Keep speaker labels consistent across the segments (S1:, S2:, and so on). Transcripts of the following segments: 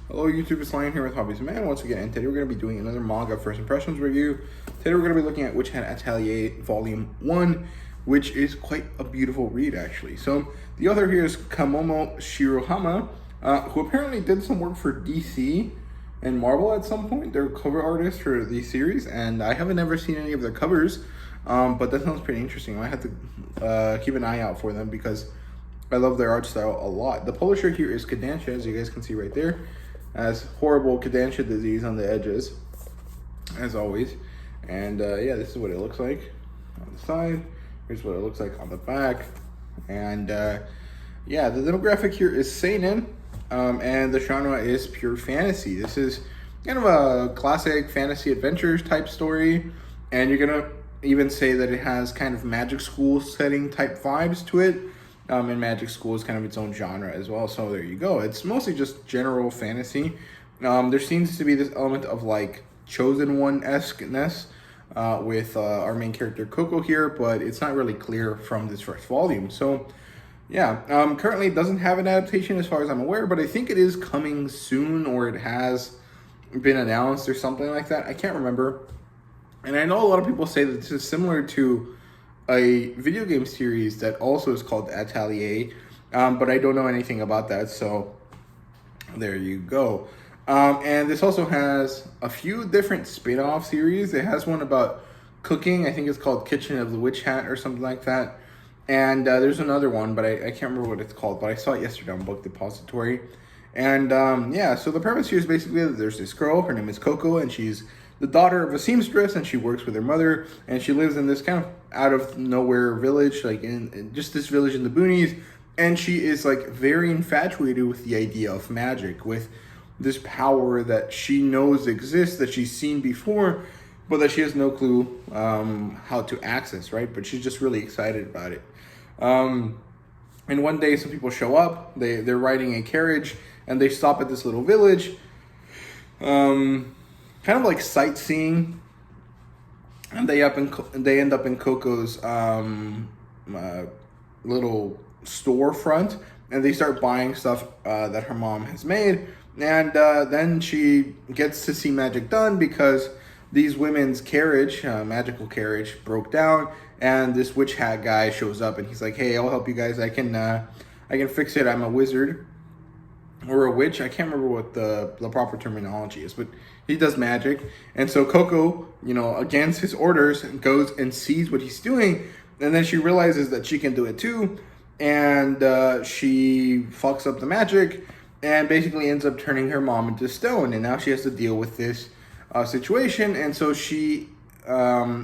S1: Hello YouTube, it's Lion here with Hobbies Man once again, and today we're going to be doing another manga first impressions review. Today we're going to be looking at Witch Hat Atelier Volume 1, which is quite a beautiful read actually. So the author here is Kamomo Shirohama, who apparently did some work for DC and Marvel at some point. They're cover artists for these series, and I haven't ever seen any of their covers, but that sounds pretty interesting. I have to keep an eye out for them because I love their art style a lot. The publisher here is Kodansha, as you guys can see right there. Has horrible Kodansha disease on the edges, as always. And yeah, this is what it looks like on the side. Here's what it looks like on the back. And yeah, the demographic here is seinen, and the genre is pure fantasy. This is kind of a classic fantasy adventures type story, and you're gonna even say that it has kind of magic school setting type vibes to it. And magic school is kind of its own genre as well, so there you go. It's mostly just general fantasy. There seems to be this element of like Chosen One-esque-ness with our main character Coco here, but it's not really clear from this first volume. So yeah, currently it doesn't have an adaptation as far as I'm aware, but I think it is coming soon, or it has been announced or something like that. I can't remember. And I know a lot of people say that this is similar to a video game series that also is called Atelier, but I don't know anything about that, so there you go. And this also has a few different spin-off series. It has one about cooking. I think it's called Kitchen of the Witch Hat or something like that. And there's another one, but I can't remember what it's called, but I saw it yesterday on Book Depository. And yeah, so the premise here is basically that there's this girl, her name is Coco, and she's the daughter of a seamstress, and she works with her mother, and she lives in this kind of out of nowhere village, like in just this village in the boonies, and she is like very infatuated with the idea of magic, with this power that she knows exists, that she's seen before, but that she has no clue how to access, right? But she's just really excited about it. And one day some people show up, they're riding a carriage, and they stop at this little village, kind of like sightseeing, and they end up in Coco's little storefront, and they start buying stuff that her mom has made, and then she gets to see magic done because these women's carriage, magical carriage, broke down, and this witch hat guy shows up, and he's like, "Hey, I'll help you guys. I can fix it. I'm a wizard." Or a witch. I can't remember what the proper terminology is, but he does magic. And so Coco, against his orders, goes and sees what he's doing, and then she realizes that she can do it too, and she fucks up the magic and basically ends up turning her mom into stone, and now she has to deal with this situation. And so she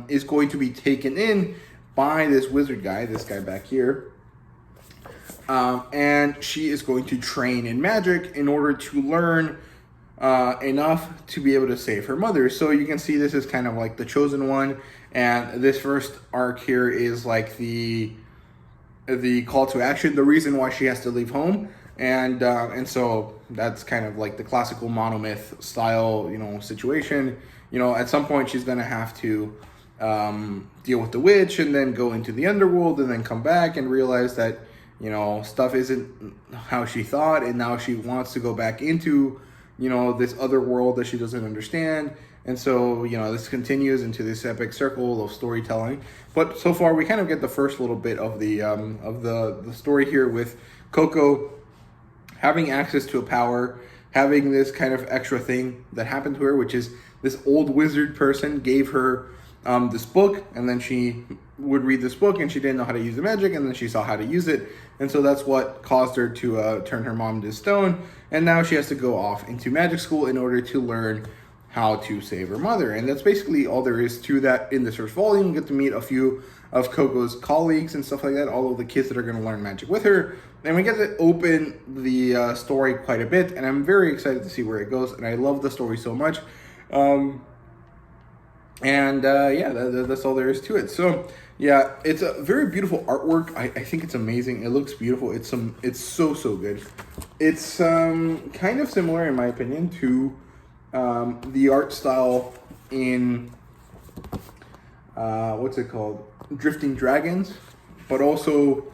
S1: is going to be taken in by this wizard guy, this guy back here. And she is going to train in magic in order to learn enough to be able to save her mother. So you can see this is kind of like the chosen one, and this first arc here is like the call to action, the reason why she has to leave home, and so that's kind of like the classical monomyth style, situation. At some point she's gonna have to deal with the witch, and then go into the underworld, and then come back and realize that stuff isn't how she thought, and now she wants to go back into, this other world that she doesn't understand. And so, this continues into this epic circle of storytelling. But so far, we kind of get the first little bit of the story here with Coco having access to a power, having this kind of extra thing that happened to her, which is this old wizard person gave her this book, and then she would read this book, and she didn't know how to use the magic, and then she saw how to use it, and so that's what caused her to turn her mom into stone, and now she has to go off into magic school in order to learn how to save her mother. And that's basically all there is to that in this first volume. You get to meet a few of Coco's colleagues and stuff like that, all of the kids that are going to learn magic with her, and we get to open the story quite a bit, and I'm very excited to see where it goes, and I love the story so much. Yeah, that's all there is to it. So yeah, it's a very beautiful artwork. I think it's amazing. It looks beautiful. It's so good. It's kind of similar, in my opinion, to the art style in what's it called, Drifting Dragons, but also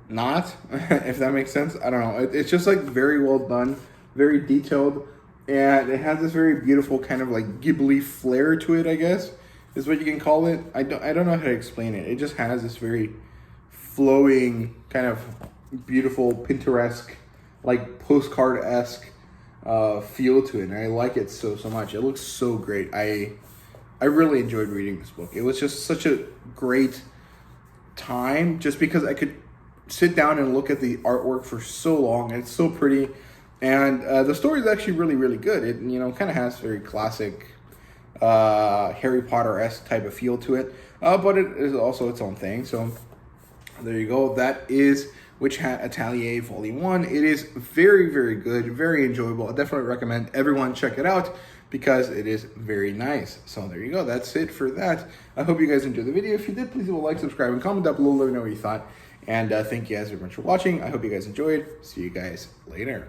S1: not, if that makes sense. I don't know. It's just like very well done, very detailed. and it has this very beautiful kind of like Ghibli flair to it, I guess, is what you can call it. I don't know how to explain it. It just has this very flowing, kind of beautiful, Pinterest, like postcard-esque feel to it, and I like it so much. It looks so great. I really enjoyed reading this book. It was just such a great time, just because I could sit down and look at the artwork for so long, and it's so pretty, and the story is actually really good. It kind of has very classic Harry Potter-esque type of feel to it, but it is also its own thing. So there you go. That is Witch Hat Atelier Volume 1. It is very good, very enjoyable. I definitely recommend everyone check it out because it is very nice. So there you go. That's it for that. I hope you guys enjoyed the video. If you did, please leave a like, subscribe, and comment down below. Let me know what you thought. And thank you guys very much for watching. I hope you guys enjoyed. See you guys later.